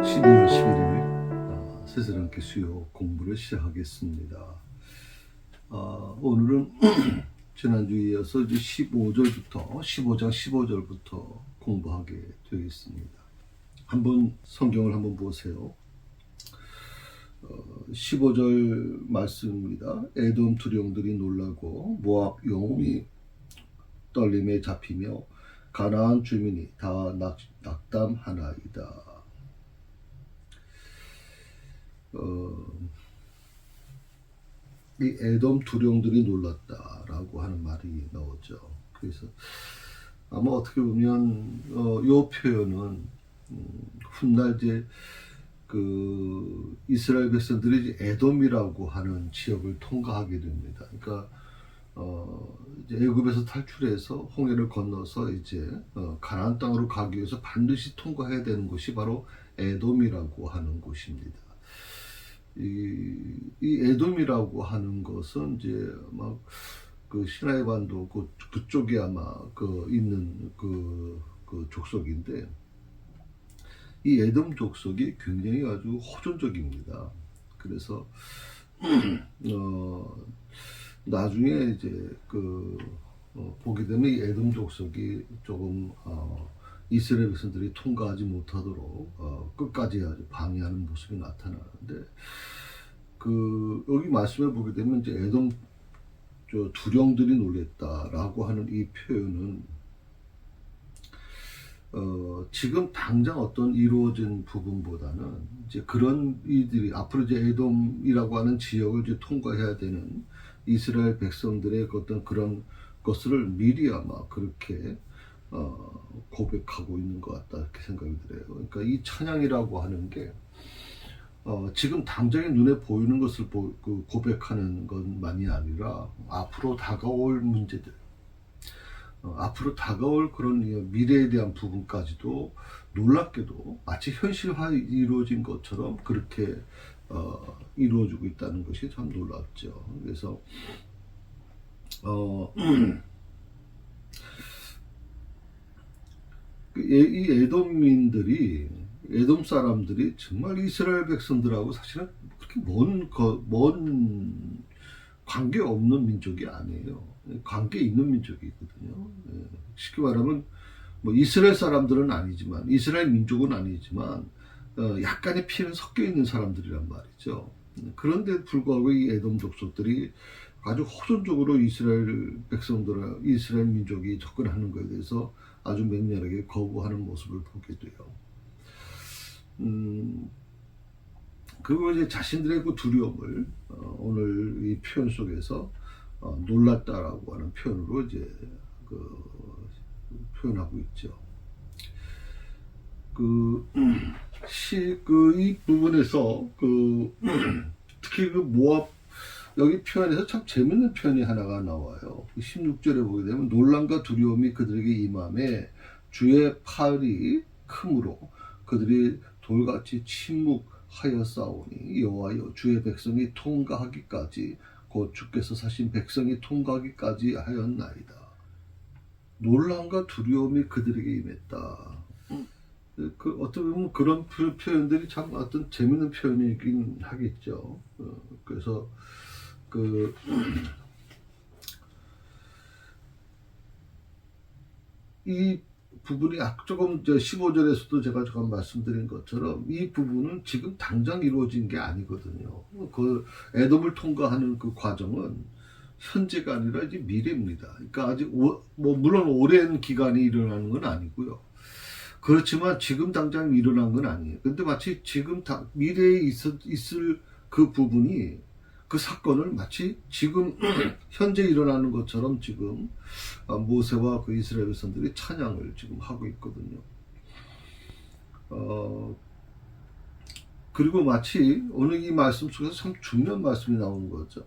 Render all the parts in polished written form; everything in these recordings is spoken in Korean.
12월 11일 스스럼께 수요 공부를 시작하겠습니다. 오늘은 지난주에 이어서 이제 15장 15절부터 공부하게 되겠습니다. 한번 성경을 한번 보세요. 15절 말씀입니다. 에돔 두령들이 놀라고 모압 영웅이 떨림에 잡히며 가나안 주민이 다 낙담하나이다. 이 에돔 두령들이 놀랐다라고 하는 말이 나오죠. 그래서 아마 어떻게 보면 이 표현은 훗날 이제 그 이스라엘 백성들이 에돔이라고 하는 지역을 통과하게 됩니다. 그러니까 이제 애굽에서 탈출해서 홍해를 건너서 이제 가나안 땅으로 가기 위해서 반드시 통과해야 되는 곳이 바로 에돔이라고 하는 곳입니다. 이 에돔이라고 하는 것은 이제 막 그 시나이 반도 그쪽에 아마 있는 그 족속인데, 이 에돔 족속이 굉장히 아주 호전적입니다. 그래서 나중에 이제 보게 되면 이 에돔 족속이 조금 이스라엘 백성들이 통과하지 못하도록 끝까지 아주 방해하는 모습이 나타나는데, 여기 말씀을 보게 되면 이제 에돔 두령들이 놀랬다라고 하는 이 표현은 지금 당장 어떤 이루어진 부분보다는 이제 그런 이들이 앞으로 이제 에돔이라고 하는 지역을 이제 통과해야 되는 이스라엘 백성들의 어떤 그런 것을 미리 아마 그렇게 고백하고 있는 것 같다, 이렇게 생각이 들어요. 그러니까 이 찬양이라고 하는 게 지금 당장에 눈에 보이는 것을 고백하는 것만이 아니라 앞으로 다가올 문제들, 앞으로 다가올 그런 미래에 대한 부분까지도 놀랍게도 마치 현실화 이루어진 것처럼 그렇게 이루어지고 있다는 것이 참 놀랍죠. 그래서 이 에돔 사람들이 정말 이스라엘 백성들하고 사실은 그렇게 먼 관계 없는 민족이 아니에요. 관계 있는 민족이거든요. 쉽게 말하면 뭐 이스라엘 사람들은 아니지만, 이스라엘 민족은 아니지만 약간의 피는 섞여 있는 사람들이란 말이죠. 그런데 불구하고 이 에돔 족속들이 아주 호전적으로 이스라엘 민족이 접근하는 것에 대해서 아주 맹렬하게 거부하는 모습을 보게 돼요. 그리고 이제 자신들의 그 두려움을 오늘 이 표현 속에서 놀랐다라고 하는 표현으로 이제 표현하고 있죠. 이 부분에서 특히 모압 여기 표현에서 참 재밌는 표현이 하나가 나와요. 16절에 보게 되면 놀람과 두려움이 그들에게 임함에 주의 팔이 크므로 그들이 돌같이 침묵하였사오니 여호와여 주의 백성이 통과하기까지 곧 주께서 사신 백성이 통과하기까지 하였나이다. 놀람과 두려움이 그들에게 임했다. 어떻게 보면 그런 표현들이 참 어떤 재밌는 표현이긴 하겠죠. 그래서 이 부분이 조금 15절에서도 제가 조금 말씀드린 것처럼 이 부분은 지금 당장 이루어진 게 아니거든요. 에돔을 통과하는 그 과정은 현재가 아니라 이제 미래입니다. 그러니까 아직 물론 오랜 기간이 일어나는 건 아니고요. 그렇지만 지금 당장 일어난 건 아니에요. 근데 마치 지금 미래에 있을 그 부분이, 그 사건을 마치 지금 현재 일어나는 것처럼 지금 모세와 그 이스라엘 백성들이 찬양을 지금 하고 있거든요. 그리고 마치 오늘 이 말씀 속에서 참 중요한 말씀이 나오는 거죠.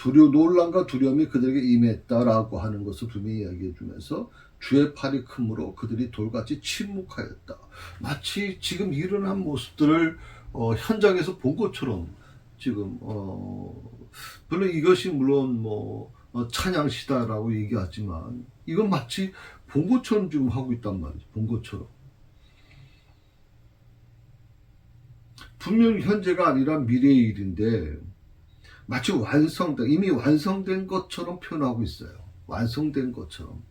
놀람과 두려움이 그들에게 임했다라고 하는 것을 분명히 이야기해 주면서 주의 팔이 크므로 그들이 돌같이 침묵하였다. 마치 지금 일어난 모습들을 현장에서 본 것처럼 지금 물론 이것이 물론 찬양시다라고 얘기하지만 이건 마치 본 것처럼 지금 하고 있단 말이죠. 본 것처럼. 분명 현재가 아니라 미래의 일인데 마치 이미 완성된 것처럼 표현하고 있어요. 완성된 것처럼.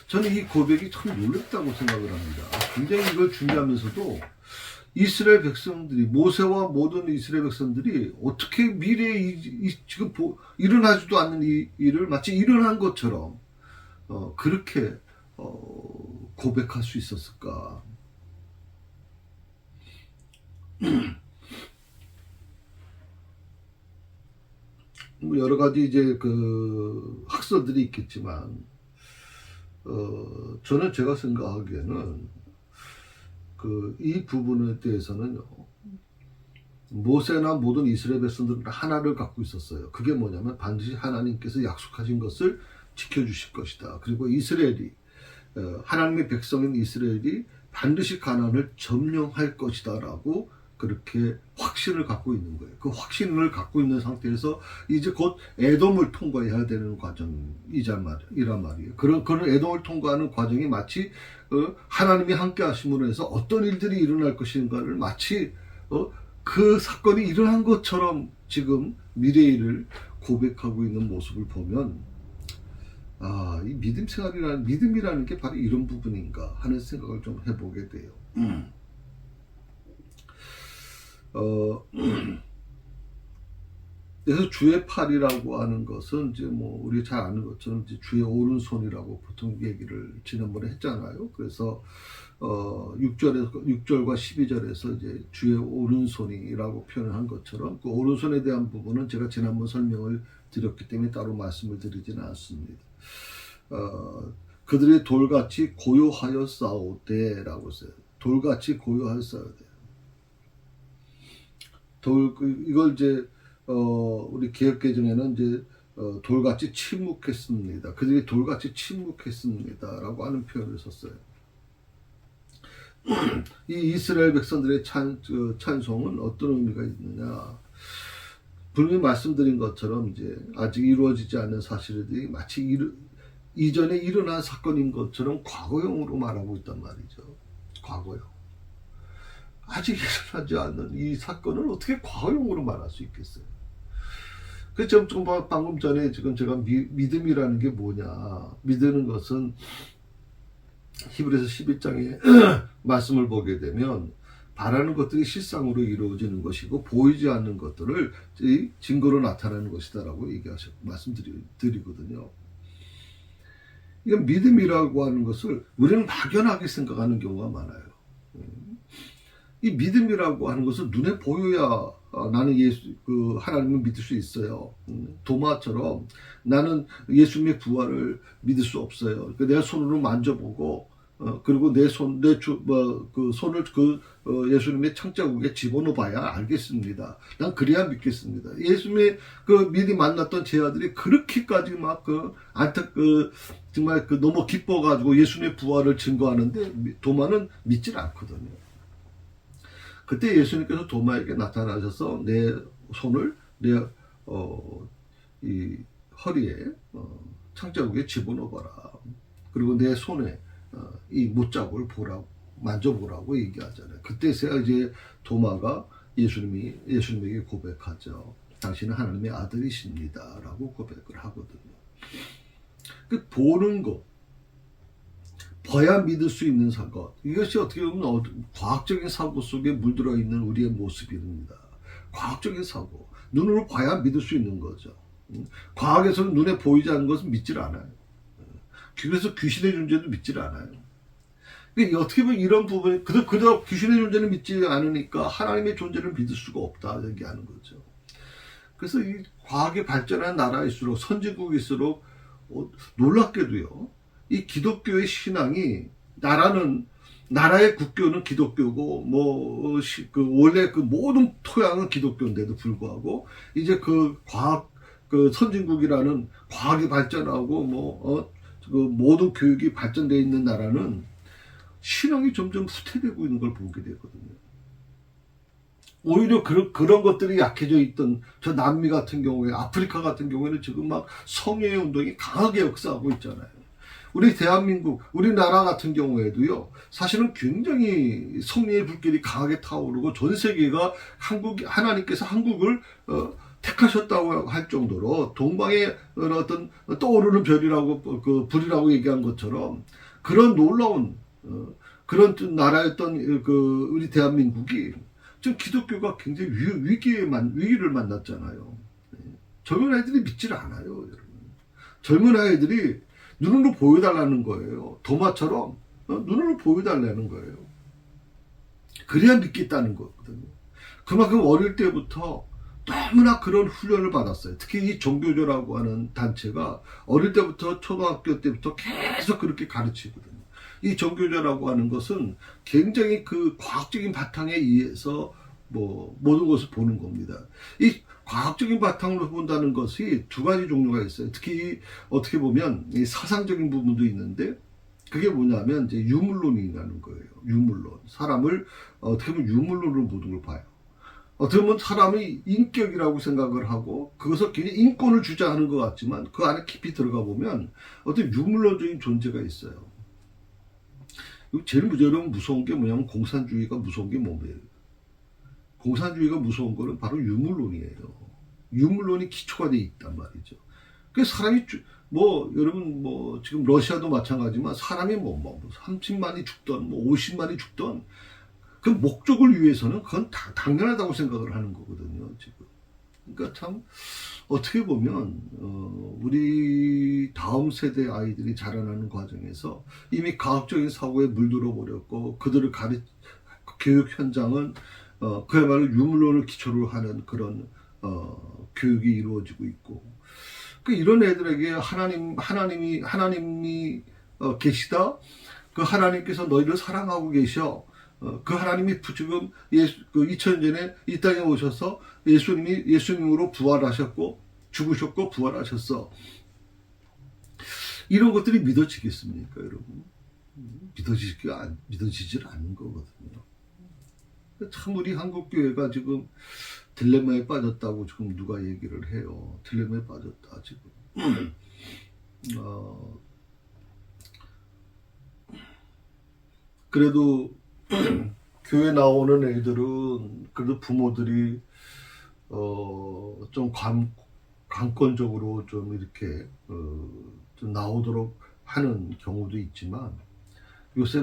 저는 이 고백이 참 놀랍다고 생각을 합니다. 굉장히 이걸 준비하면서도 이스라엘 백성들이, 모세와 모든 이스라엘 백성들이 어떻게 미래에 지금 일어나지도 않는 이 일을 마치 일어난 것처럼 그렇게 고백할 수 있었을까. 뭐 여러 가지 이제 그 학설들이 있겠지만, 저는 제가 생각하기에는 이 부분에 대해서는 모세나 모든 이스라엘 백성들은 하나를 갖고 있었어요. 그게 뭐냐면 반드시 하나님께서 약속하신 것을 지켜주실 것이다. 그리고 이스라엘이, 하나님의 백성인 이스라엘이 반드시 가나안을 점령할 것이다 라고 그렇게 확신을 갖고 있는 거예요. 그 확신을 갖고 있는 상태에서 이제 곧 에돔을 통과해야 되는 과정이란 말이에요. 그런 에돔을 통과하는 과정이 마치 하나님이 함께 하심으로 해서 어떤 일들이 일어날 것인가를 마치 그 사건이 일어난 것처럼 지금 미래일을 고백하고 있는 모습을 보면, 이 믿음이라는 게 바로 이런 부분인가 하는 생각을 좀 해보게 돼요. 그래서 주의 팔이라고 하는 것은 이제 뭐 우리 잘 아는 것처럼 이제 주의 오른손이라고 보통 얘기를 지난번에 했잖아요. 그래서 6절과 12절에서 이제 주의 오른손이라고 표현한 것처럼 그 오른손에 대한 부분은 제가 지난번 설명을 드렸기 때문에 따로 말씀을 드리지는 않습니다. 그들이 돌같이 고요하여 싸우되라고 써요. 돌같이 고요하여 싸우되. 이걸 이제 우리 개역개정에는 이제 돌같이 침묵했습니다. 그들이 돌같이 침묵했습니다라고 하는 표현을 썼어요. 이 이스라엘 백성들의 찬송은 어떤 의미가 있느냐? 분명히 말씀드린 것처럼 이제 아직 이루어지지 않은 사실들이 마치 이전에 일어난 사건인 것처럼 과거형으로 말하고 있단 말이죠. 과거형. 아직 일어나지 않는 이 사건을 어떻게 과거형으로 말할 수 있겠어요? 그래서 방금 전에 지금 제가 믿음이라는 게 뭐냐, 믿는 것은 히브리서 11장의 말씀을 보게 되면 바라는 것들이 실상으로 이루어지는 것이고 보이지 않는 것들을 증거로 나타나는 것이다라고 말씀드리거든요. 이건 믿음이라고 하는 것을 우리는 막연하게 생각하는 경우가 많아요. 이 믿음이라고 하는 것은 눈에 보여야 나는 하나님을 믿을 수 있어요. 도마처럼 나는 예수님의 부활을 믿을 수 없어요. 내가 손으로 만져보고, 그리고 손을 예수님의 창자국에 집어넣어봐야 알겠습니다. 난 그래야 믿겠습니다. 예수님의 미리 만났던 제 아들이 그렇게까지 정말 너무 기뻐가지고 예수님의 부활을 증거하는데 도마는 믿질 않거든요. 그때 예수님께서 도마에게 나타나셔서 내 손을 이 허리에 창자국에 집어넣어봐라. 그리고 내 손에 이 못자국을 만져보라고 얘기하잖아요. 그때서야 이제 도마가 예수님에게 고백하죠. 당신은 하나님의 아들이십니다라고 고백을 하거든요. 그 보는 것, 봐야 믿을 수 있는 사건, 이것이 어떻게 보면 과학적인 사고 속에 물들어 있는 우리의 모습입니다. 과학적인 사고, 눈으로 봐야 믿을 수 있는 거죠. 과학에서는 눈에 보이지 않는 것은 믿질 않아요. 그래서 귀신의 존재도 믿질 않아요. 그러니까 어떻게 보면 이런 부분이 그저 귀신의 존재를 믿지 않으니까 하나님의 존재를 믿을 수가 없다 얘기하는 거죠. 그래서 이 과학이 발전한 나라일수록, 선진국일수록 놀랍게도요, 이 기독교의 신앙이, 나라의 국교는 기독교고, 원래 모든 토양은 기독교인데도 불구하고, 이제 선진국이라는 과학이 발전하고, 모든 교육이 발전되어 있는 나라는 신앙이 점점 후퇴되고 있는 걸 보게 되거든요. 오히려 그런 것들이 약해져 있던 저 남미 같은 경우에, 아프리카 같은 경우에는 지금 막 성애의 운동이 강하게 역사하고 있잖아요. 우리 대한민국, 우리나라 같은 경우에도요, 사실은 굉장히 성리의 불길이 강하게 타오르고 전 세계가 하나님께서 한국을 택하셨다고 할 정도로 동방의 어떤 떠오르는 별이라고, 그 불이라고 얘기한 것처럼 그런 놀라운, 그런 나라였던 우리 대한민국이 지금 기독교가 굉장히 위기를 만났잖아요. 젊은 아이들이 믿질 않아요, 여러분. 젊은 아이들이 눈으로 보여달라는 거예요. 도마처럼 눈으로 보여달라는 거예요. 그래야 믿겠다는 거거든요. 그만큼 어릴 때부터 너무나 그런 훈련을 받았어요. 특히 이 종교조라고 하는 단체가 어릴 때부터 초등학교 때부터 계속 그렇게 가르치거든요. 이 종교조라고 하는 것은 굉장히 그 과학적인 바탕에 의해서 모든 것을 보는 겁니다. 이 과학적인 바탕으로 본다는 것이 두 가지 종류가 있어요. 특히 어떻게 보면 이 사상적인 부분도 있는데 그게 뭐냐면 이제 유물론이라는 거예요. 유물론. 사람을 어떻게 보면 유물론으로 모든 걸 봐요. 어떻게 보면 사람의 인격이라고 생각을 하고 그것을 굉장히 인권을 주장하는 것 같지만 그 안에 깊이 들어가 보면 어떤 유물론적인 존재가 있어요. 제일 무서운 게 뭐냐면 공산주의가 무서운 게 뭐예요? 공산주의가 무서운 거는 바로 유물론이에요. 유물론이 기초가 돼 있단 말이죠. 그 사람이 여러분 지금 러시아도 마찬가지지만 사람이 30만이 죽던 50만이 죽던 그 목적을 위해서는 그건 당연하다고 생각을 하는 거거든요, 지금. 그러니까 참 어떻게 보면 우리 다음 세대 아이들이 자라나는 과정에서 이미 과학적인 사고에 물들어 버렸고 그들을 교육 현장은 그야말로 유물론을 기초로 하는 그런 교육이 이루어지고 있고 이런 애들에게 하나님이 계시다. 그 하나님께서 너희를 사랑하고 계셔. 그 하나님이 지금 2000년 전에 이 땅에 오셔서 예수님으로 부활하셨고 죽으셨고 부활하셨어. 이런 것들이 믿어지겠습니까, 여러분? 믿어지질 않는 거거든요. 참 우리 한국교회가 지금 딜레마에 빠졌다고 지금 누가 얘기를 해요. 딜레마에 빠졌다 지금. 그래도 교회 나오는 애들은 그래도 부모들이 좀 관건적으로 좀 이렇게 좀 나오도록 하는 경우도 있지만 요새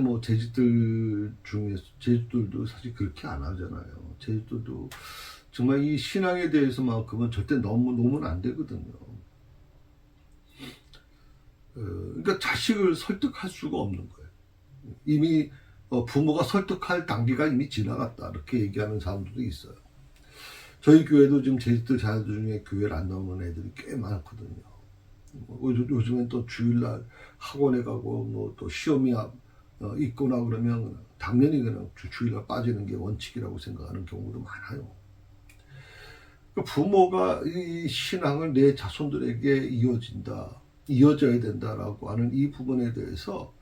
제주들도 사실 그렇게 안 하잖아요. 제주들도 정말 이 신앙에 대해서만큼은 절대 놓으면 안 되거든요. 그러니까 자식을 설득할 수가 없는 거예요. 이미 부모가 설득할 단계가 이미 지나갔다. 이렇게 얘기하는 사람들도 있어요. 저희 교회도 지금 제주도 자녀들 중에 교회를 안 나오는 애들이 꽤 많거든요. 요즘엔 또 주일날 학원에 가고 또 시험이 있거나 그러면 당연히 그냥 주일날 빠지는 게 원칙이라고 생각하는 경우도 많아요. 부모가 이 신앙을 내 자손들에게 이어져야 된다라고 하는 이 부분에 대해서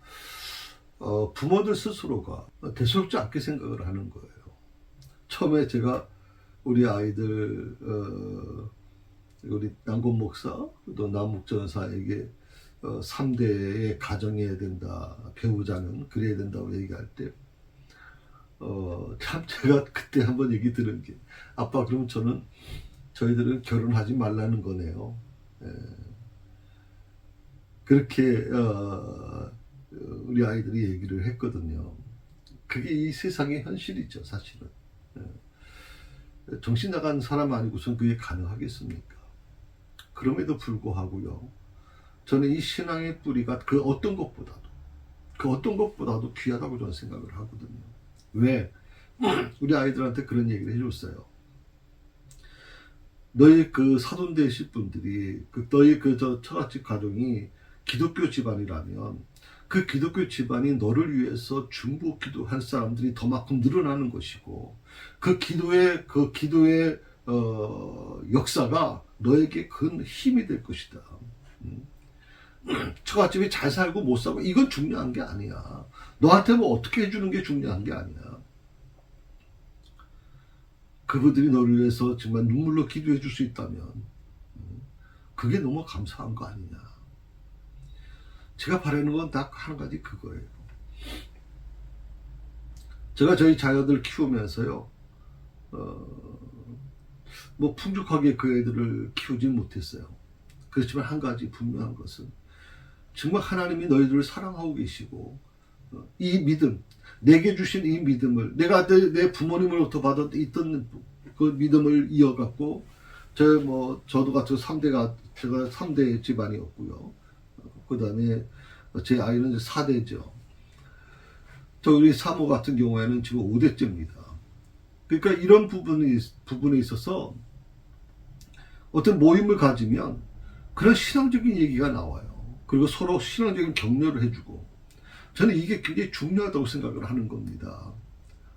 부모들 스스로가 대수롭지 않게 생각을 하는 거예요. 처음에 제가 우리 아이들 우리 남곤 목사 또 남목전사에게 3대의 가정해야 된다, 배우자는 그래야 된다고 얘기할 때 참 제가 그때 한번 얘기 들은 게 아빠 그럼 저희들은 결혼하지 말라는 거네요. 그렇게 우리 아이들이 얘기를 했거든요. 그게 이 세상의 현실이죠, 사실은. 정신 나간 사람 아니고선 그게 가능하겠습니까? 그럼에도 불구하고요. 저는 이 신앙의 뿌리가 그 어떤 것보다도 귀하다고 저는 생각을 하거든요. 왜? 우리 아이들한테 그런 얘기를 해줬어요. 너희 그 사돈 되실 분들이 너희 처갓집 가정이 기독교 집안이라면 그 기독교 집안이 너를 위해서 중보 기도할 사람들이 더만큼 늘어나는 것이고 그 기도의 역사가 너에게 큰 힘이 될 것이다. 처갓집이 잘 살고 못 살고 이건 중요한 게 아니야. 너한테 어떻게 해주는 게 중요한 게 아니야. 그분들이 너를 위해서 정말 눈물로 기도해 줄 수 있다면 그게 너무 감사한 거 아니냐. 제가 바라는 건 딱 한 가지 그거예요. 제가 저희 자녀들 키우면서요, 뭐 풍족하게 그 애들을 키우지 못했어요. 그렇지만 한 가지 분명한 것은 정말 하나님이 너희들을 사랑하고 계시고, 이 믿음, 내게 주신 이 믿음을, 내가 내 부모님으로부터 받았던 그 믿음을 이어갖고, 저도 같은 3대가, 제가 3대 집안이었고요. 그 다음에 제 아이는 4대죠. 우리 사모 같은 경우에는 지금 5대째입니다. 그러니까 이런 부분에 있어서 어떤 모임을 가지면 그런 신앙적인 얘기가 나와요. 그리고 서로 신앙적인 격려를 해주고, 저는 이게 굉장히 중요하다고 생각을 하는 겁니다.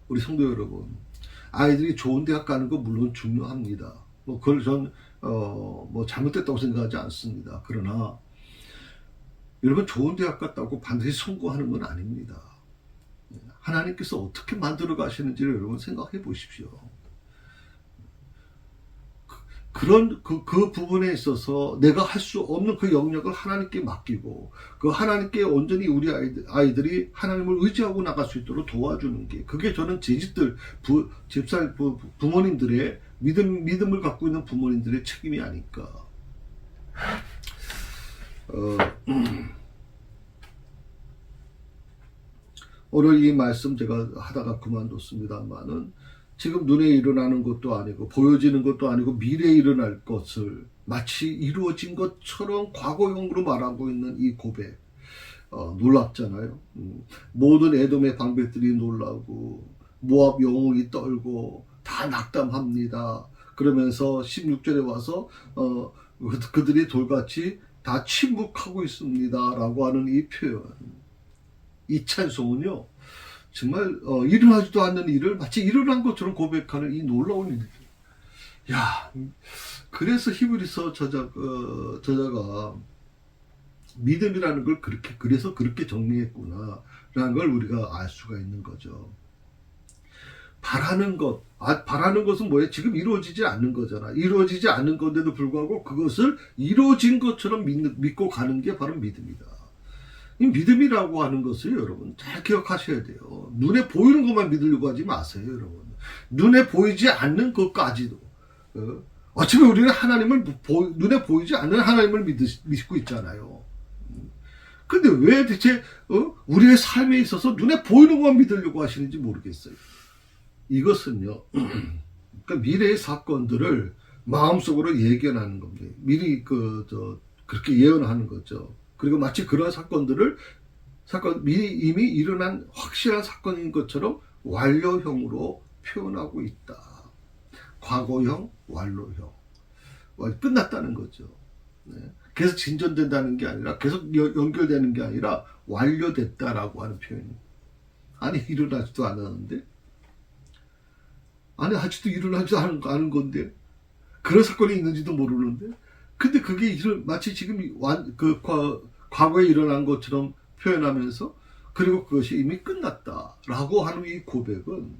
우리 성도 여러분, 아이들이 좋은 대학 가는 거 물론 중요합니다. 그걸 전 잘못됐다고 생각하지 않습니다. 그러나 여러분, 좋은 대학 갔다고 반드시 성공하는 건 아닙니다. 하나님께서 어떻게 만들어 가시는지를 여러분 생각해 보십시오. 그 부분에 있어서 내가 할 수 없는 그 영역을 하나님께 맡기고, 그 하나님께 온전히 우리 아이들이 하나님을 의지하고 나갈 수 있도록 도와주는 게, 그게 저는 제 집들, 부모님들의 믿음을 갖고 있는 부모님들의 책임이 아닐까. 오늘 이 말씀 제가 하다가 그만뒀습니다만은, 지금 눈에 일어나는 것도 아니고 보여지는 것도 아니고 미래에 일어날 것을 마치 이루어진 것처럼 과거형으로 말하고 있는 이 고백, 놀랍잖아요. 모든 에돔의 방백들이 놀라고 모압 영웅이 떨고 다 낙담합니다. 그러면서 16절에 와서 그들이 돌같이 다 침묵하고 있습니다 라고 하는 이 표현, 이 찬송은요, 정말 일어나지도 않는 일을 마치 일어난 것처럼 고백하는 이 놀라운 일들. 야, 그래서 히브리서 저자가 믿음이라는 걸 그래서 그렇게 정리했구나라는 걸 우리가 알 수가 있는 거죠. 바라는 것은 뭐예요? 지금 이루어지지 않는 거잖아. 이루어지지 않는 건데도 불구하고 그것을 이루어진 것처럼 믿고 가는 게 바로 믿음이다. 이 믿음이라고 하는 것을 여러분 잘 기억하셔야 돼요. 눈에 보이는 것만 믿으려고 하지 마세요, 여러분. 눈에 보이지 않는 것까지도. 어차피 우리는 눈에 보이지 않는 하나님을 믿고 있잖아요. 근데 왜 대체 우리의 삶에 있어서 눈에 보이는 것만 믿으려고 하시는지 모르겠어요. 이것은요, 그러니까 미래의 사건들을 마음속으로 예견하는 겁니다. 미리 그렇게 예언하는 거죠. 그리고 마치 그런 미리 이미 일어난 확실한 사건인 것처럼 완료형으로 표현하고 있다. 과거형, 완료형. 끝났다는 거죠. 네. 계속 진전된다는 게 아니라, 계속 연결되는 게 아니라 완료됐다라고 하는 표현입니다. 아니, 일어나지도 않았는데? 아니, 아직도 일어나지도 않은 건데? 그런 사건이 있는지도 모르는데? 근데 그게 마치 지금 과거에 일어난 것처럼 표현하면서, 그리고 그것이 이미 끝났다라고 하는 이 고백은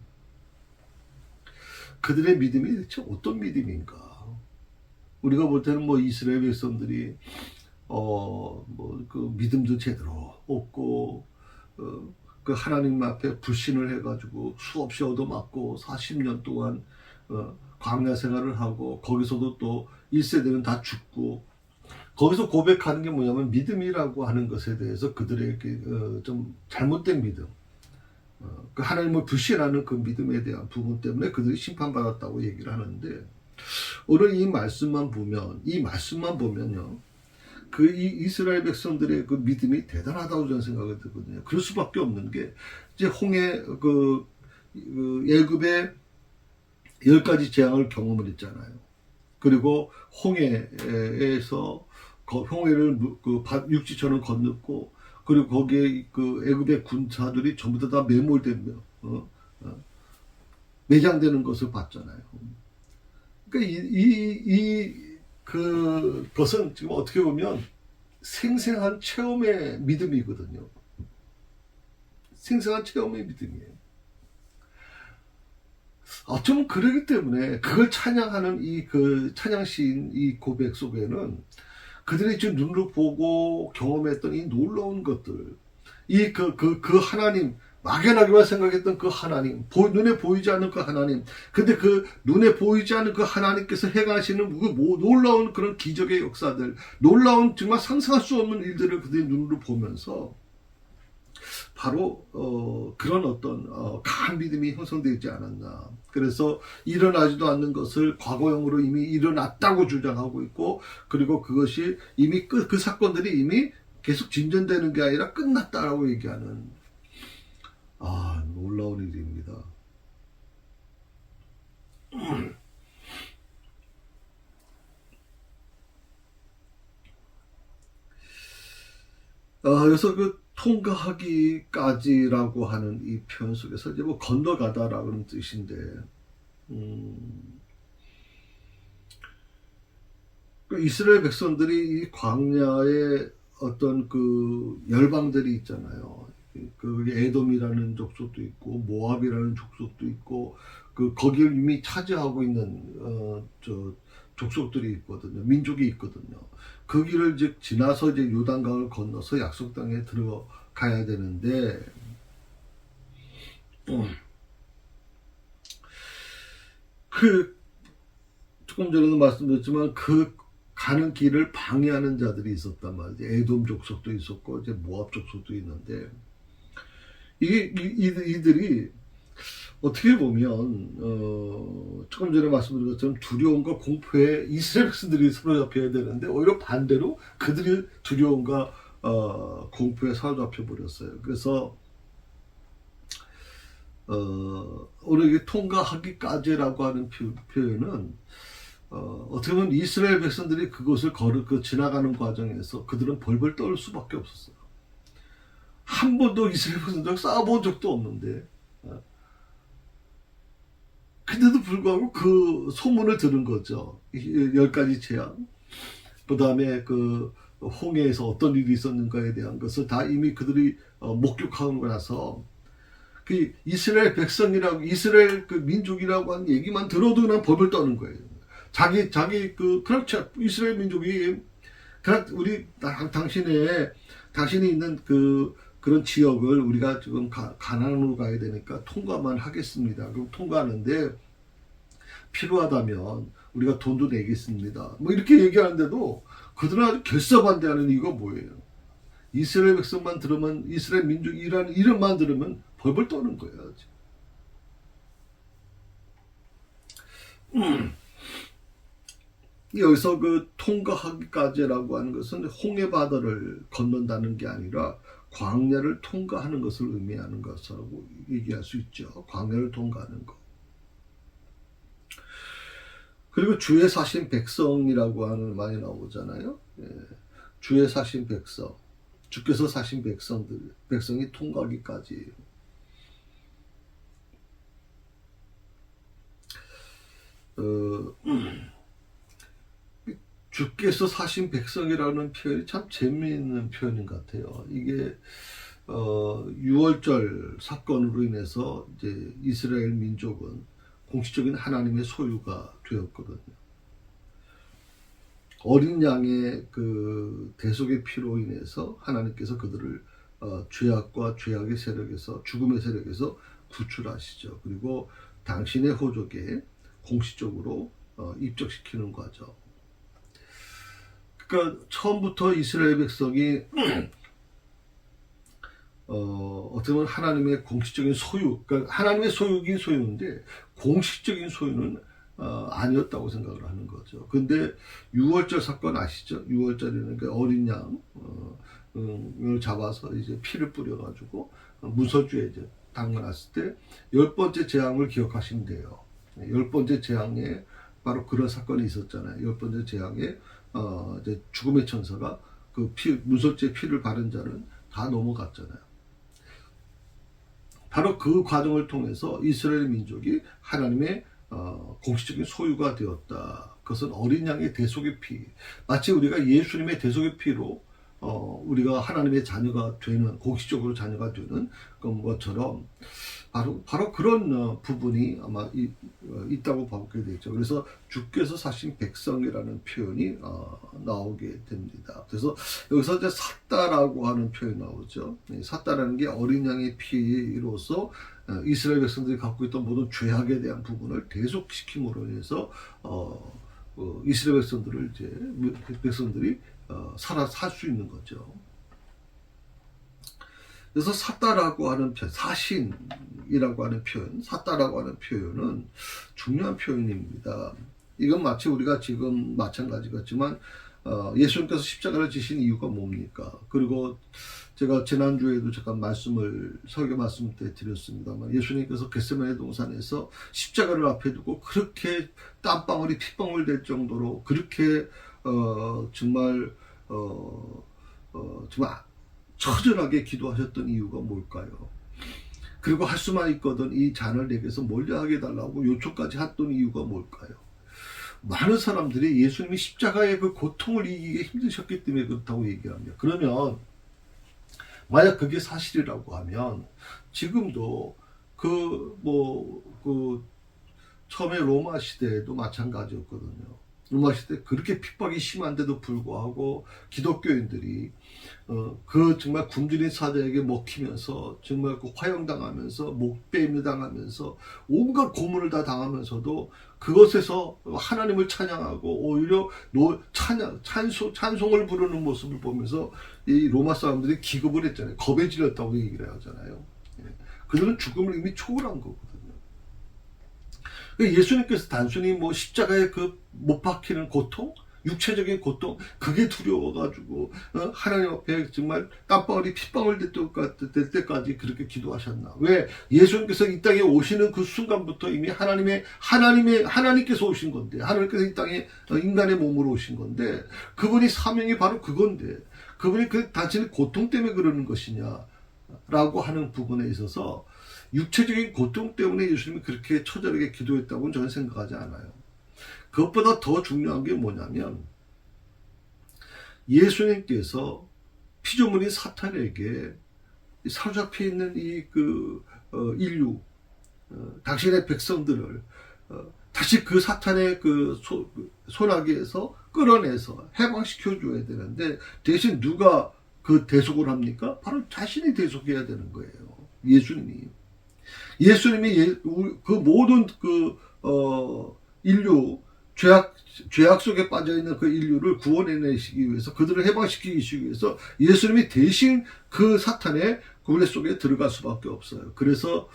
그들의 믿음이 대체 어떤 믿음인가? 우리가 볼 때는 이스라엘 백성들이 그 믿음도 제대로 없고, 그 하나님 앞에 불신을 해가지고 수없이 얻어맞고 40년 동안 광야 생활을 하고, 거기서도 또 1세대는 다 죽고, 거기서 고백하는 게 뭐냐면 믿음이라고 하는 것에 대해서 그들에게 좀 잘못된 믿음, 그 하나님을 불신하는 그 믿음에 대한 부분 때문에 그들이 심판받았다고 얘기를 하는데, 오늘 이 말씀만 보면요, 이 이스라엘 백성들의 그 믿음이 대단하다고 저는 생각이 들거든요. 그럴 수밖에 없는 게, 이제 애굽의 10가지 재앙을 경험을 했잖아요. 그리고 홍해에서 홍해를 육지처럼 건넜고, 그리고 거기에 그 애굽의 군사들이 전부 다 매몰되며 매장되는 것을 봤잖아요. 그러니까 그것은 지금 어떻게 보면 생생한 체험의 믿음이거든요. 생생한 체험의 믿음이에요. 어쩌면 그러기 때문에 그걸 찬양하는 찬양 시인 이 고백 속에는 그들이 지금 눈으로 보고 경험했던 이 놀라운 것들, 그 하나님, 막연하게만 생각했던 그 하나님, 눈에 보이지 않는 그 하나님, 근데 그 눈에 보이지 않는 그 하나님께서 행하시는 그 놀라운 그런 기적의 역사들, 놀라운 정말 상상할 수 없는 일들을 그들이 눈으로 보면서 바로 그런 어떤 강한 믿음이 형성되지 않았나. 그래서 일어나지도 않는 것을 과거형으로 이미 일어났다고 주장하고 있고, 그리고 그것이 이미 그 사건들이 이미 계속 진전되는 게 아니라 끝났다라고 얘기하는, 놀라운 일입니다. 그래서 그 통과하기까지라고 하는 이 표현 속에서 이제 뭐 건너가다라는 뜻인데, 그 이스라엘 백성들이 이 광야에 어떤 그 열방들이 있잖아요. 그 에돔이라는 족속도 있고 모압이라는 족속도 있고 거기를 이미 차지하고 있는 족속들이 있거든요. 민족이 있거든요. 그 길을 즉 지나서 이제 요단강을 건너서 약속 땅에 들어가야 되는데, 조금 전에도 말씀드렸지만 그 가는 길을 방해하는 자들이 있었단 말이죠. 에돔 족속도 있었고 이제 모압 족속도 있는데, 이들이 어떻게 보면 조금 전에 말씀드린 것처럼 두려움과 공포에 이스라엘 백성들이 사로잡혀야 되는데, 오히려 반대로 그들이 두려움과 공포에 사로잡혀 버렸어요. 그래서 오늘 이 통과하기까지라고 하는 표현은 어떻게 보면 이스라엘 백성들이 그곳을 지나가는 과정에서 그들은 벌벌 떨 수밖에 없었어요. 한 번도 이스라엘 백성들과 싸워본 적도 없는데, 근데도 불구하고 그 소문을 들은 거죠. 10가지 재앙, 그 다음에 그 홍해에서 어떤 일이 있었는가에 대한 것을 다 이미 그들이 목격하고 나서 그 이스라엘 백성이라고, 이스라엘 그 민족이라고 하는 얘기만 들어도 그냥 벌벌 떠는 거예요. 그렇죠. 이스라엘 민족이, 당신이 있는 그런 지역을 우리가 지금 가나안으로 가야 되니까 통과만 하겠습니다. 그럼 통과하는데 필요하다면 우리가 돈도 내겠습니다. 뭐 이렇게 얘기하는데도 그들은 아주 결사반대하는 이유가 뭐예요? 이스라엘 백성만 들으면, 이스라엘 민족이라는 이름만 들으면 벌벌 떠는 거예요. 여기서 그 통과하기까지라고 하는 것은 홍해 바다를 건넌다는 게 아니라 광야를 통과하는 것을 의미하는 것이라고 얘기할 수 있죠. 광야를 통과하는 것. 그리고 주의 사신 백성이라고 하는 말이 나오잖아요. 주의 사신 백성, 주께서 사신 백성이 통과하기까지. 주께서 사신 백성이라는 표현이 참 재미있는 표현인 것 같아요. 이게 6월절 사건으로 인해서 이제 이스라엘 민족은 공식적인 하나님의 소유가 되었거든요. 어린 양의 그 대속의 피로 인해서 하나님께서 그들을 죄악과 죄악의 세력에서, 죽음의 세력에서 구출하시죠. 그리고 당신의 호족에 공식적으로 입적시키는 과정. 그러니까 처음부터 이스라엘 백성이 어떻게 보면 하나님의 공식적인 소유, 그러니까 하나님의 소유긴 소유인데 공식적인 소유는 아니었다고 생각을 하는 거죠. 근데 6월절 사건 아시죠? 6월절에는 그 어린 양을 잡아서 이제 피를 뿌려가지고 문서주에 이제 담가놨을 때 10번째 재앙을 기억하신대요. 10번째 재앙에 바로 그런 사건이 있었잖아요. 10번째 재앙에 이제 죽음의 천사가 그 문서주에 피를 바른 자는 다 넘어갔잖아요. 바로 그 과정을 통해서 이스라엘 민족이 하나님의 공식적인 소유가 되었다. 그것은 어린 양의 대속의 피. 마치 우리가 예수님의 대속의 피로 우리가 하나님의 자녀가 되는, 공식적으로 자녀가 되는 것처럼 바로 그런 부분이 아마 있다고 보게 되죠. 그래서 주께서 사신 백성이라는 표현이 나오게 됩니다. 그래서 여기서 이제 샀다라고 하는 표현이 나오죠. 샀다라는 게 어린 양의 피로서 이스라엘 백성들이 갖고 있던 모든 죄악에 대한 부분을 대속시킴으로 인해서 이스라엘 백성들이 살 수 있는 거죠. 그래서 샀다라고 하는 표현, 사신이라고 하는 표현, 샀다라고 하는 표현은 중요한 표현입니다. 이건 마치 우리가 지금 마찬가지겠지만 예수님께서 십자가를 지신 이유가 뭡니까? 그리고 제가 지난주에도 잠깐 설교 말씀 때 드렸습니다만, 예수님께서 겟세마네 동산에서 십자가를 앞에 두고 그렇게 땀방울이 핏방울 될 정도로 그렇게 정말 처절하게 기도하셨던 이유가 뭘까요? 그리고 할 수만 있거든 이 잔을 내게서 멀리하게 해달라고 요청까지 했던 이유가 뭘까요? 많은 사람들이 예수님이 십자가의 그 고통을 이기기 힘드셨기 때문에 그렇다고 얘기합니다. 그러면 만약 그게 사실이라고 하면 지금도 처음에 로마 시대에도 마찬가지였거든요. 로마 시대 그렇게 핍박이 심한데도 불구하고 기독교인들이 정말 굶주린 사자에게 먹히면서 정말 화형당하면서 목베임을 당하면서 온갖 고문을 다 당하면서도 그것에서 하나님을 찬양하고 오히려 찬송을 부르는 모습을 보면서 이 로마 사람들이 기겁을 했잖아요. 겁에 질렸다고 얘기를 하잖아요. 그들은 죽음을 이미 초월한 거거든요. 예수님께서 단순히 십자가에 못 박히는 고통, 육체적인 고통, 그게 두려워가지고 하나님 앞에 정말 땀방울이 핏방울 될 때까지 그렇게 기도하셨나? 왜? 예수님께서 이 땅에 오시는 그 순간부터 이미 하나님께서 오신 건데, 하나님께서 이 땅에 인간의 몸으로 오신 건데, 그분이 사명이 바로 그건데, 그분이 단순히 고통 때문에 그러는 것이냐라고 하는 부분에 있어서 육체적인 고통 때문에 예수님이 그렇게 처절하게 기도했다고는 저는 생각하지 않아요. 그것보다 더 중요한 게 뭐냐면 예수님께서 피조물인 사탄에게 사로잡혀 있는 인류, 당신의 백성들을 다시 그 사탄의 소나기에서 끌어내서 해방시켜 줘야 되는데 대신 누가 그 대속을 합니까? 바로 자신이 대속해야 되는 거예요. 예수님이 그 모든 인류 죄악 속에 빠져있는 그 인류를 구원해내시기 위해서 그들을 해방시키기 위해서 예수님이 대신 그 사탄의 굴레 속에 들어갈 수밖에 없어요. 그래서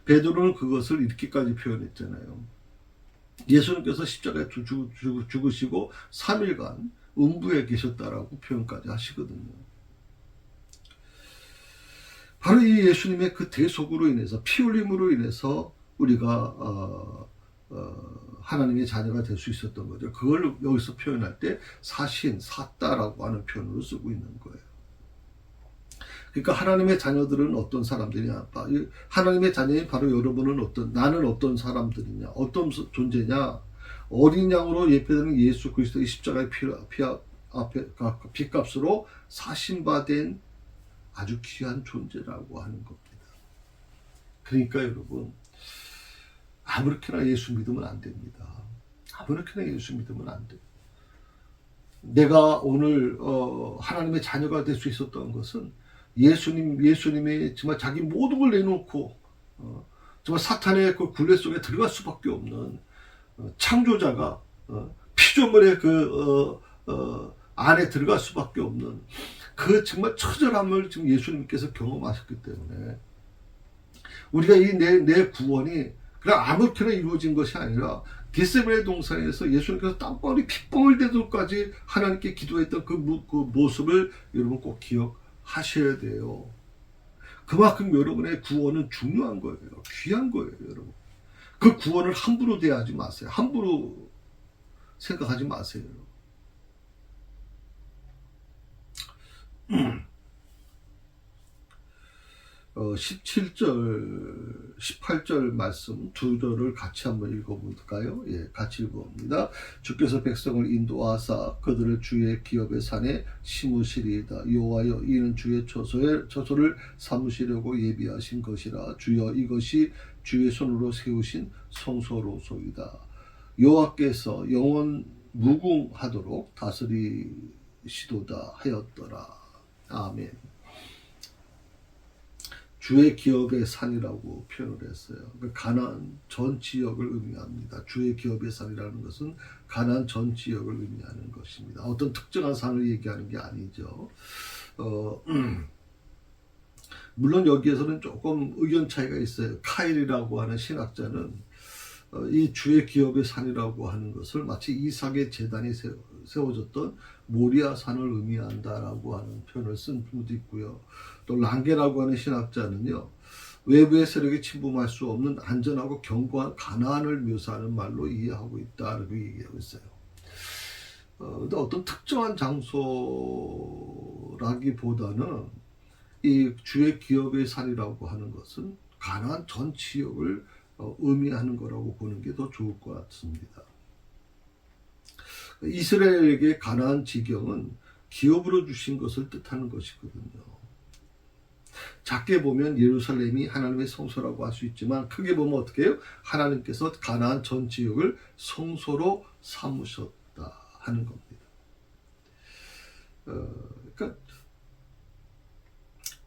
베드로는 그것을 이렇게까지 표현했잖아요. 예수님께서 십자가에 죽으시고 3일간 음부에 계셨다라고 표현까지 하시거든요. 바로 이 예수님의 그 대속으로 인해서 피 흘림으로 인해서 우리가 하나님의 자녀가 될 수 있었던 거죠. 그걸 여기서 표현할 때 샀다라고 하는 표현으로 쓰고 있는 거예요. 그러니까 하나님의 자녀들은 어떤 사람들이냐? 하나님의 자녀인 바로 여러분은 나는 어떤 사람들이냐? 어떤 존재냐? 어린 양으로 예배되는 예수 그리스도의 십자가의 피값으로 사신받은 아주 귀한 존재라고 하는 겁니다. 그러니까 여러분 아무렇게나 예수 믿으면 안 됩니다. 아무렇게나 예수 믿으면 안 돼요. 내가 오늘 하나님의 자녀가 될 수 있었던 것은 예수님이 정말 자기 모든 걸 내놓고 정말 사탄의 그 굴레 속에 들어갈 수밖에 없는 창조자가 피조물의 안에 들어갈 수밖에 없는 그 정말 처절함을 지금 예수님께서 경험하셨기 때문에 우리가 내 구원이 그냥 아무렇게나 이루어진 것이 아니라 겟세마네 동산에서 예수님께서 땀방울이 핏방울 되도록까지 하나님께 기도했던 그 모습을 여러분 꼭 기억하셔야 돼요. 그만큼 여러분의 구원은 중요한 거예요. 귀한 거예요, 여러분. 그 구원을 함부로 대하지 마세요. 함부로 생각하지 마세요. 17절, 18절 말씀 두 절을 같이 한번 읽어볼까요? 예, 같이 읽어봅니다. 주께서 백성을 인도하사 그들을 주의 기업의 산에 심으시리이다. 여호와여, 이는 주의 처소를 삼으시려고 예비하신 것이라. 주여, 이것이 주의 손으로 세우신 성소로소이다. 여호와께서 영원 무궁하도록 다스리시도다 하였더라. 아멘. 주의 기업의 산이라고 표현을 했어요. 가나안 전 지역을 의미합니다. 주의 기업의 산이라는 것은 가나안 전 지역을 의미하는 것입니다. 어떤 특정한 산을 얘기하는 게 아니죠. 물론 여기에서는 조금 의견 차이가 있어요. 카일이라고 하는 신학자는 이 주의 기업의 산이라고 하는 것을 마치 이삭의 제단이 세워졌던 모리아 산을 의미한다라고 하는 표현을 쓴 분도 있고요. 또 랑게라고 하는 신학자는요, 외부의 세력이 침범할 수 없는 안전하고 견고한 가나안을 묘사하는 말로 이해하고 있다라고 얘기하고 있어요. 근데 어떤 특정한 장소라기보다는 이 주의 기업의 산이라고 하는 것은 가나안 전 지역을 의미하는 거라고 보는 게 더 좋을 것 같습니다. 이스라엘에게 가나안 지경은 기업으로 주신 것을 뜻하는 것이거든요. 작게 보면 예루살렘이 하나님의 성소라고 할 수 있지만 크게 보면 어떻게 해요? 하나님께서 가나안 전 지역을 성소로 삼으셨다 하는 겁니다. 그러니까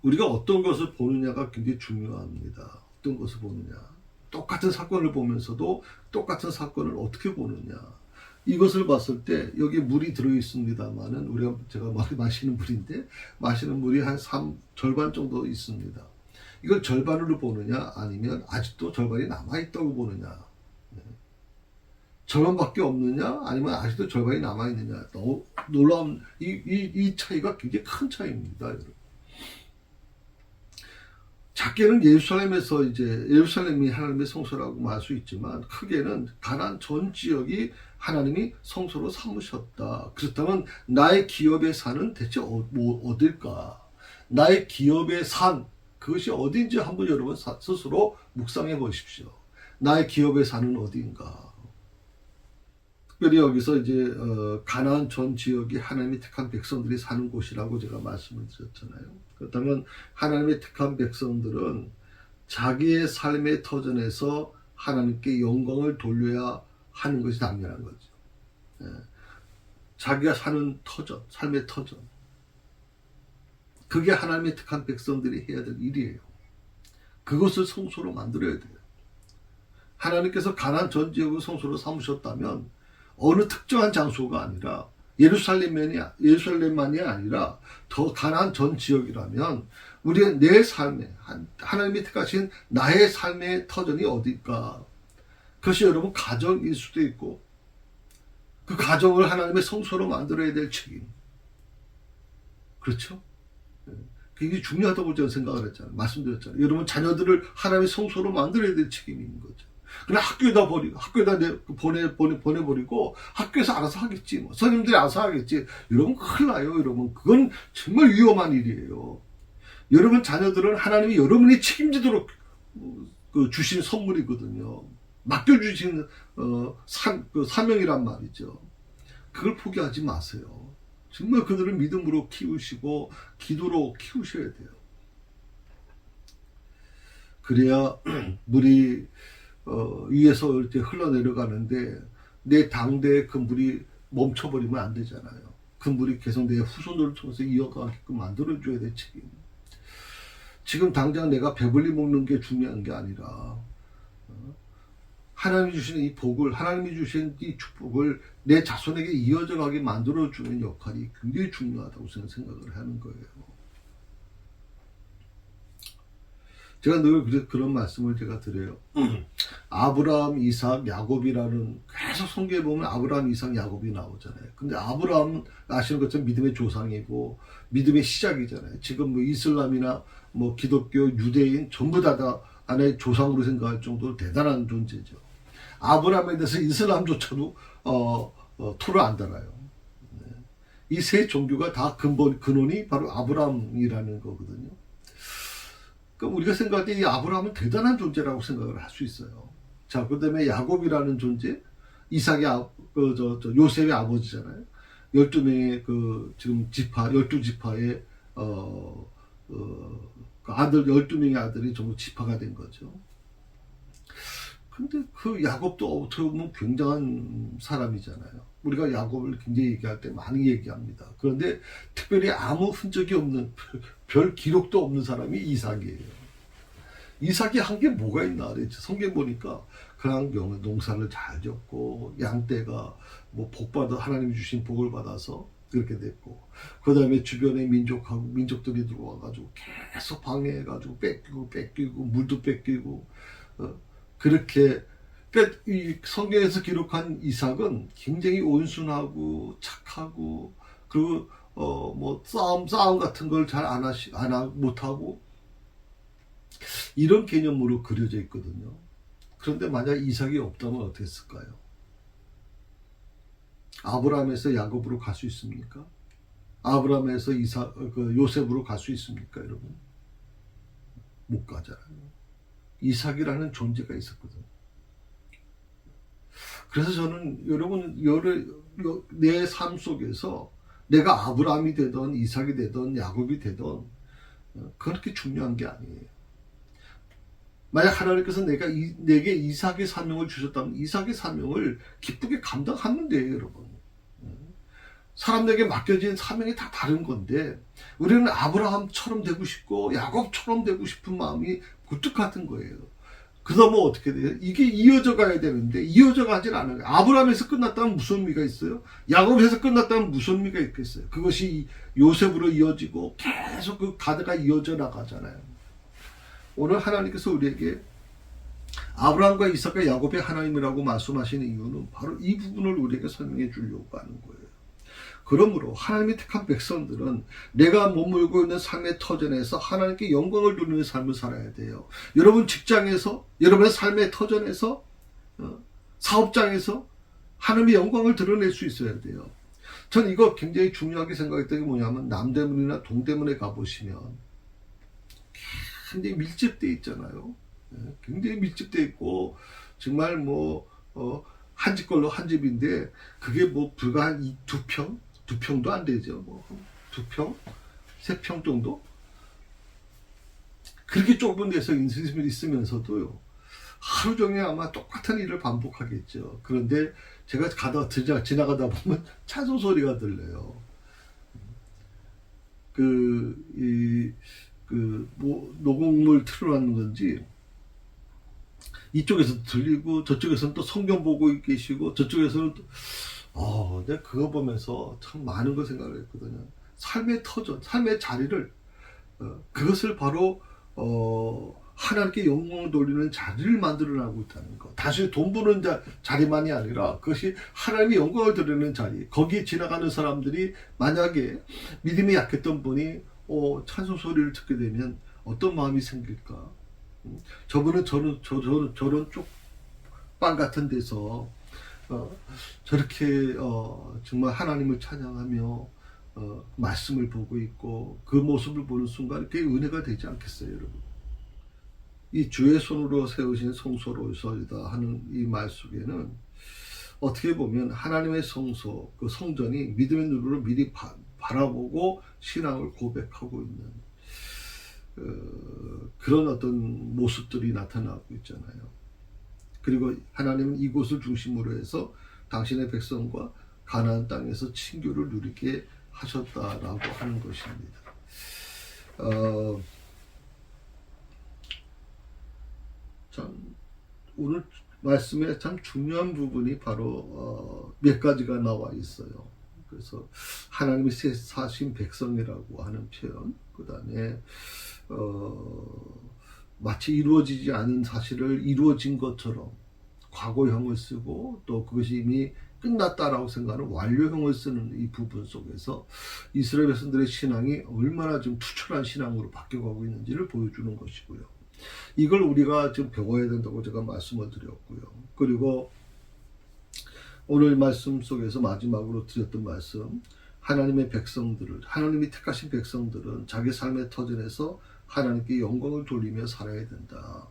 우리가 어떤 것을 보느냐가 굉장히 중요합니다. 어떤 것을 보느냐. 똑같은 사건을 보면서도 똑같은 사건을 어떻게 보느냐. 이것을 봤을 때 여기 물이 들어있습니다만은 제가 마시는 물인데 마시는 물이 한 절반 정도 있습니다. 이걸 절반으로 보느냐 아니면 아직도 절반이 남아있다고 보느냐. 절반밖에 없느냐 아니면 아직도 절반이 남아있느냐. 놀라운 이 차이가 굉장히 큰 차이입니다. 여러분. 작게는 예루살렘이 하나님의 성소라고 말 수 있지만 크게는 가나안 전 지역이 하나님이 성소로 삼으셨다. 그렇다면 나의 기업의 산은 대체 어딜까? 나의 기업의 산, 그것이 어딘지 한번 여러분 스스로 묵상해 보십시오. 나의 기업의 산은 어딘가? 특별히 여기서 가나안 전 지역이 하나님이 택한 백성들이 사는 곳이라고 제가 말씀을 드렸잖아요. 그렇다면 하나님의 택한 백성들은 자기의 삶의 터전에서 하나님께 영광을 돌려야 하는 것이 당연한 거죠. 자기가 사는 터전, 삶의 터전. 그게 하나님의 택한 백성들이 해야 될 일이에요. 그것을 성소로 만들어야 돼요. 하나님께서 가나안 전 지역을 성소로 삼으셨다면 어느 특정한 장소가 아니라 예루살렘만이 아니라 더 가나안 전 지역이라면 우리의 내 삶에 하나님이 택하신 나의 삶의 터전이 어딜까? 그것이 여러분 가정일 수도 있고 그 가정을 하나님의 성소로 만들어야 될 책임. 그렇죠? 굉장히 중요하다고 제가 생각을 했잖아요. 말씀드렸잖아요. 여러분 자녀들을 하나님의 성소로 만들어야 될 책임이 있는 거죠. 그냥 학교에다 보내버리고 학교에서 알아서 하겠지. 선생님들이 알아서 하겠지. 여러분 큰일 나요. 여러분 그건 정말 위험한 일이에요. 여러분 자녀들은 하나님이 여러분이 책임지도록 주신 선물이거든요. 맡겨주신 사명이란 말이죠. 그걸 포기하지 마세요. 정말 그들을 믿음으로 키우시고 기도로 키우셔야 돼요. 그래야 물이 위에서 이렇게 흘러내려가는데 내 당대에 그 물이 멈춰버리면 안 되잖아요. 그 물이 계속 내 후손들을 통해서 이어가게끔 만들어줘야 될 책임. 지금 당장 내가 배불리 먹는 게 중요한 게 아니라 하나님이 주시는 이 복을, 하나님이 주신 이 축복을 내 자손에게 이어져 가게 만들어주는 역할이 굉장히 중요하다고 생각을 하는 거예요. 제가 늘 그런 말씀을 제가 드려요. 아브라함, 이삭, 야곱이라는 계속 성경에 보면 아브라함, 이삭, 야곱이 나오잖아요. 근데 아브라함 아시는 것처럼 믿음의 조상이고 믿음의 시작이잖아요. 지금 이슬람이나 기독교, 유대인 전부 다 하나의 조상으로 생각할 정도로 대단한 존재죠. 아브라함에 대해서 이슬람조차도 토를 안 달아요. 이 세 종교가 다 근원이 바로 아브라함이라는 거거든요. 그러니까 우리가 생각할 때 이 아브라함은 대단한 존재라고 생각을 할 수 있어요. 자, 그 다음에 야곱이라는 존재, 이삭의 요셉의 아버지잖아요. 12명의 지금 지파, 12지파의, 그 아들, 12명의 아들이 전부 지파가 된 거죠. 근데 그 야곱도 어떻게 보면 굉장한 사람이잖아요. 우리가 야곱을 굉장히 얘기할 때 많이 얘기합니다. 그런데 특별히 아무 흔적이 없는, 별 기록도 없는 사람이 이삭이에요. 이삭이 한 게 뭐가 있나 그랬죠. 성경 보니까 그냥 농사를 잘 지었고 양떼가 뭐 복받아 하나님이 주신 복을 받아서 그렇게 됐고, 그 다음에 주변의 민족들이 들어와가지고 계속 방해해가지고 뺏기고 물도 뺏기고, 그렇게 이 성경에서 기록한 이삭은 굉장히 온순하고 착하고, 그리고 뭐 싸움 같은 걸 잘 못하고 이런 개념으로 그려져 있거든요. 그런데 만약 이삭이 없다면 어떻게 했을까요? 아브라함에서 야곱으로 갈 수 있습니까? 아브라함에서 요셉으로 갈 수 있습니까, 여러분? 못 가잖아요. 이삭이라는 존재가 있었거든요. 그래서 저는 여러분, 내 삶 속에서 내가 아브라함이 되든 이삭이 되든 야곱이 되든 그렇게 중요한 게 아니에요. 만약 하나님께서 내게 이삭의 사명을 주셨다면 이삭의 사명을 기쁘게 감당하면 돼요, 여러분. 사람에게 맡겨진 사명이 다 다른 건데 우리는 아브라함처럼 되고 싶고 야곱처럼 되고 싶은 마음이 굴뚝 같은 거예요. 그러면 어떻게 돼요? 이게 이어져 가야 되는데 이어져 가질 않아요. 아브라함에서 끝났다면 무슨 의미가 있어요? 야곱에서 끝났다면 무슨 의미가 있겠어요? 그것이 요셉으로 이어지고 계속 그 가드가 이어져 나가잖아요. 오늘 하나님께서 우리에게 아브라함과 이삭과 야곱의 하나님이라고 말씀하시는 이유는 바로 이 부분을 우리에게 설명해 주려고 하는 거예요. 그러므로 하나님이 택한 백성들은 내가 머물고 있는 삶의 터전에서 하나님께 영광을 누리는 삶을 살아야 돼요. 여러분 직장에서, 여러분의 삶의 터전에서, 사업장에서 하나님의 영광을 드러낼 수 있어야 돼요. 전 이거 굉장히 중요하게 생각했던 게 뭐냐면 남대문이나 동대문에 가보시면 굉장히 밀집되어 있잖아요. 굉장히 밀집되어 있고 정말 뭐 한 집 걸로 한 집인데 그게 뭐 불과 한 2평? 2평도 안 되죠. 뭐 2평? 3평 정도? 그렇게 좁은 데서 있으면서도요. 하루 종일 아마 똑같은 일을 반복하겠죠. 그런데 제가 지나가다 보면 찬송 소리가 들려요. 뭐 녹음을 틀어놨는 건지 이쪽에서 들리고 저쪽에서는 또 성경 보고 계시고 저쪽에서는 또 내가 그거 보면서 참 많은 걸 생각을 했거든요. 삶의 터전, 삶의 자리를 그것을 바로 하나님께 영광을 돌리는 자리를 만들어나고 있다는 것. 다시 돈 버는 자리만이 아니라 그것이 하나님의 영광을 드리는 자리. 거기에 지나가는 사람들이 만약에 믿음이 약했던 분이 찬송 소리를 듣게 되면 어떤 마음이 생길까? 저분은 저런 쪽방 같은 데서 저렇게 정말 하나님을 찬양하며 말씀을 보고 있고 그 모습을 보는 순간 그게 은혜가 되지 않겠어요, 여러분? 이 주의 손으로 세우신 성소로서이다 하는 이 말 속에는 어떻게 보면 하나님의 성소, 그 성전이 믿음의 눈으로 미리 바라보고 신앙을 고백하고 있는 그런 어떤 모습들이 나타나고 있잖아요. 그리고 하나님은 이곳을 중심으로 해서 당신의 백성과 가나안 땅에서 친교를 누리게 하셨다라고 하는 것입니다. 참 오늘 말씀에 참 중요한 부분이 바로 몇 가지가 나와 있어요. 그래서 하나님이 사신 백성이라고 하는 표현, 그 다음에 마치 이루어지지 않은 사실을 이루어진 것처럼 과거형을 쓰고 또 그것이 이미 끝났다라고 생각하는 완료형을 쓰는 이 부분 속에서 이스라엘 백성들의 신앙이 얼마나 좀 투철한 신앙으로 바뀌어가고 있는지를 보여주는 것이고요. 이걸 우리가 지금 배워야 된다고 제가 말씀을 드렸고요. 그리고 오늘 말씀 속에서 마지막으로 드렸던 말씀, 하나님의 백성들을, 하나님이 택하신 백성들은 자기 삶의 터전에서 하나님께 영광을 돌리며 살아야 된다.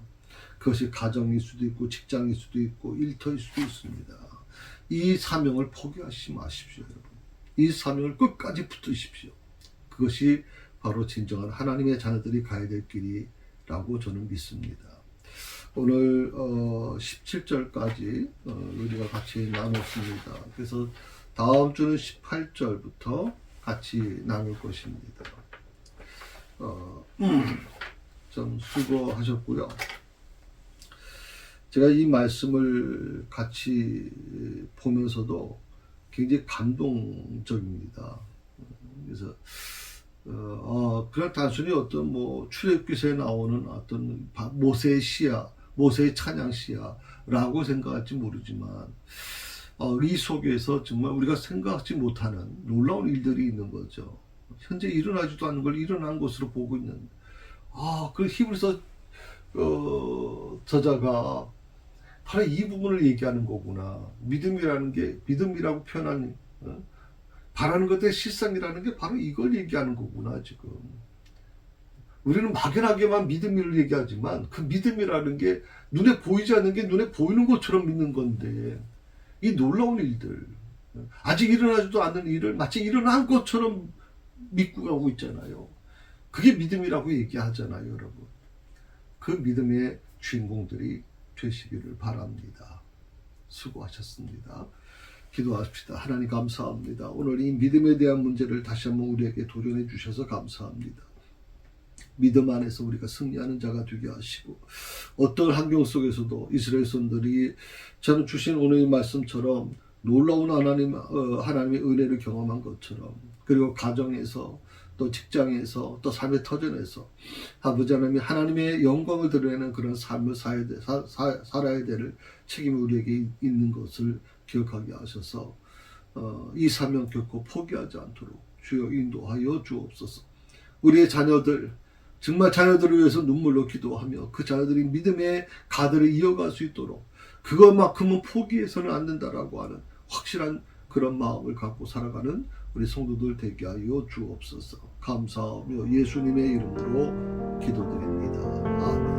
그것이 가정일 수도 있고 직장일 수도 있고 일터일 수도 있습니다. 이 사명을 포기하지 마십시오, 여러분. 이 사명을 끝까지 붙드십시오. 그것이 바로 진정한 하나님의 자녀들이 가야 될 길이라고 저는 믿습니다. 오늘 17절까지 우리가 같이 나눴습니다. 그래서 다음 주는 18절부터 같이 나눌 것입니다. 좀 수고하셨고요. 제가 이 말씀을 같이 보면서도 굉장히 감동적입니다. 그래서 그냥 단순히 어떤 뭐 출애굽기서에 나오는 어떤 모세의 시야, 모세의 찬양 시야라고 생각할지 모르지만 이 속에서 정말 우리가 생각하지 못하는 놀라운 일들이 있는 거죠. 현재 일어나지도 않는 걸 일어난 것으로 보고 있는. 그 히브리서 저자가 바로 이 부분을 얘기하는 거구나. 믿음이라는 게, 믿음이라고 표현한 바라는 것의 실상이라는 게 바로 이걸 얘기하는 거구나. 지금 우리는 막연하게만 믿음을 얘기하지만 그 믿음이라는 게 눈에 보이지 않는 게 눈에 보이는 것처럼 믿는 건데, 이 놀라운 일들, 아직 일어나지도 않는 일을 마치 일어난 것처럼 믿고 가고 있잖아요. 그게 믿음이라고 얘기하잖아요, 여러분. 그 믿음의 주인공들이 되시기를 바랍니다. 수고하셨습니다. 기도합시다. 하나님 감사합니다. 오늘 이 믿음에 대한 문제를 다시 한번 우리에게 도전해 주셔서 감사합니다. 믿음 안에서 우리가 승리하는 자가 되게 하시고, 어떤 환경 속에서도 이스라엘 손들이 저는 주신 오늘의 말씀처럼 놀라운 하나님의 은혜를 경험한 것처럼, 그리고 가정에서 또 직장에서 또 삶의 터전에서 아버지 하나님이 하나님의 영광을 드러내는 그런 삶을 살아야 될 책임이 우리에게 있는 것을 기억하게 하셔서 이 사명 결코 포기하지 않도록 주여 인도하여 주옵소서. 우리의 자녀들, 정말 자녀들을 위해서 눈물로 기도하며 그 자녀들이 믿음의 가들을 이어갈 수 있도록, 그것만큼은 포기해서는 안 된다라고 하는 확실한 그런 마음을 갖고 살아가는 우리 성도들 되게 하여 주옵소서. 감사하며 예수님의 이름으로 기도드립니다. 아멘.